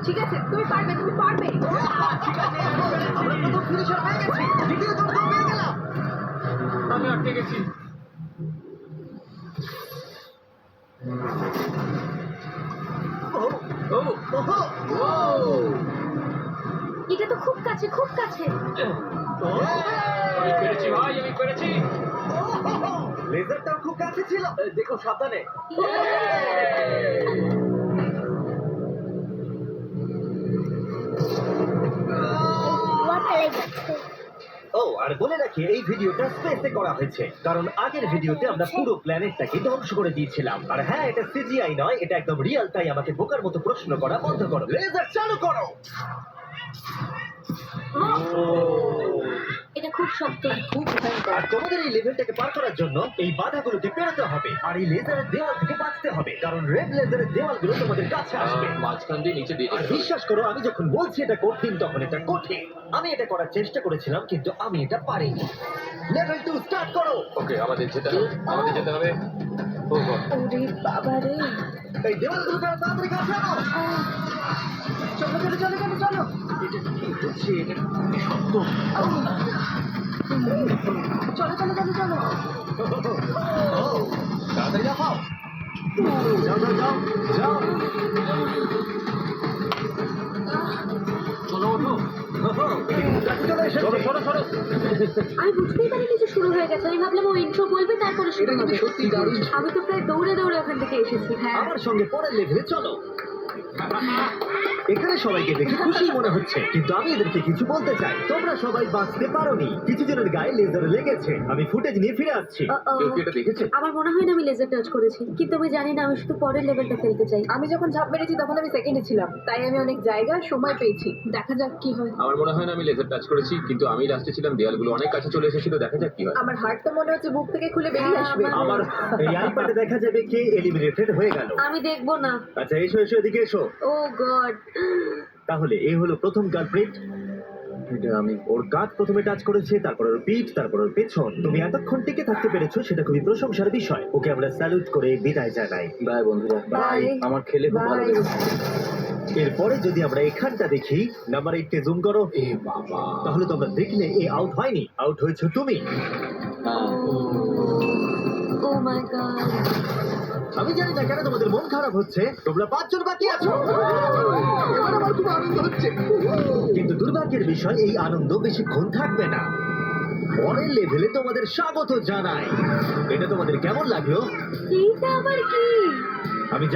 ঠিক আছে, তুমি পারবে, তুমি পারবে। ঠিক আছে, আমরা প্রথম ফিনিশার হয়ে গেছি। দ্বিতীয় দৌড় পেয়ে গেলাম। আমি আটকে গেছি। ও, ও ওহো, এটা তো খুব কাছে, খুব কাছে। আমি পেরেছি ভাই, আমি পেরেছি। লেজারটাও খুব কাছে ছিল। দেখো সাবধানে। ও, আর বলে রাখি এই ভিডিওটা স্পেসে করা হয়েছে কারণ আগের ভিডিওতে আমরা পুরো প্ল্যানেটটাকে ধ্বংস করে দিয়েছিলাম। আর হ্যাঁ, এটা সিজিআই নয়, এটা একদম রিয়েল। তাই আমাকে বোকার মতো প্রশ্ন করা বন্ধ করো। লেজার চালু করো। এটা খুব শক্ত, খুব ভয়ঙ্কর। আর তোমাদের এই লেভেলটাকে পার করার জন্য এই বাধাগুলোকে পেরোতে হবে আর এই লেজারের দেওয়াল থেকে বাঁচতে হবে কারণ রেড লেজারের দেওয়ালগুলো তোমাদের কাছে আসবে। মাঝখান দিয়ে নিচে দিয়ে আর বিশ্বাস করো, আমি যখন বলছি এটা কঠিন তখন এটা কঠিন। আমি এটা করার চেষ্টা করেছিলাম কিন্তু আমি এটা পারিনি। লেভেল 2 স্টার্ট করো। ওকে, আমাদের যেতে হবে, আমাদের যেতে হবে। ও গড, ওরে বাবা রে। এই দেওয়ালগুলো তাড়াতাড়ি কাছে আনো। চলো চলো চলো চলো চলো। এটা কি হচ্ছে? এটা খুবই শক্ত। চলো চলো চলো চলো। ও, তাড়াতাড়ি লাফাও। যাও যাও যাও যাও। চলো ওঠো। কাছে চলে এসেছে। সরো সরো সরো। আমি বুঝতেই পারিনি যে শুরু হয়ে গেছে। আমি ভাবলাম ও ইন্ট্রো বলবে তারপরে শুরু এটা কিন্তু হবে। সত্যি দারুণ। আমি তো প্রায় দৌড়ে দৌড়ে ওখান থেকে এসেছি। হ্যাঁ, আমার সঙ্গে পরের লেভেলে চলো। এখানে সবাইকে দেখে খুশি মনে হচ্ছে কিন্তু আমি এদেরকে কিছু বলতে চাই। তোমরা সবাই বাঁচতে পারোনি, কিছু জনের গায়ে লেজার লেগেছে। আমি ফুটেজ নিয়ে ফিরে আসছি। কেউ কি এটা দেখেছে? আমার মনে হয় না আমি লেজার টাচ করেছি, কিন্তু আমি জানি না, আমি শুধু পরের লেভেলটা খেলতে চাই। আমি যখন ঝাঁপ মেরেছি তখন আমি সেকেন্ডে ছিলাম, তাই আমি অনেক জায়গা সময় পেয়েছি। দেখা যাক কি হয়। আমার মনে হয় না আমি লেজার টাচ করেছি, কিন্তু আমি লাস্টে ছিলাম, দেয়ালগুলো অনেক কাছে চলে এসেছিল। দেখা যাক কি হয়। আমার হার্ট তো মনে হচ্ছে বুক থেকে খুলে বেরিয়ে আসবে। আমার এই আইপ্যাডে দেখা যাবে কে এলিমিনেটেড হয়ে গেল। আমি দেখবো না। আচ্ছা এসো এসো, এদিকে এসো। ও গড। তাহলে এই হলো প্রথম কালপ্রিট। এটা আমি ওর কাঁধ প্রথমে টাচ করেছে, তারপর ওর পিঠ, তারপর ওর পেছন। তুমি এতক্ষণ টিকে থাকতে পেরেছো, সেটা খুবই প্রশংসার বিষয়। ওকে আমরা স্যালুট করে বিদায় জানাই। বাই বন্ধুরা, Bye. আমার খেলে খুব ভালো Bye. লেগেছে। এরপরে যদি আমরা এখানটা দেখি, নাম্বার 8 কে জুম করো। এ বাবা, তাহলে তোমরা দেখলে এ আউট হয়নি, আউট হয়েছে তুমি। হ্যাঁ। ও মাই গড। আমি জানি না কেন তোমাদের মন খারাপ হচ্ছে। তোমরা 5 জন বাকি আছো। এবার আমার খুব আনন্দ হচ্ছে। কিন্তু দুর্ভাগ্যের বিষয়, এই আনন্দ বেশিক্ষণ থাকবে না। পরের লেভেলে তোমাদের স্বাগত জানাই। এটা তোমাদের কেমন লাগলো? এইটা আবার কি? আমি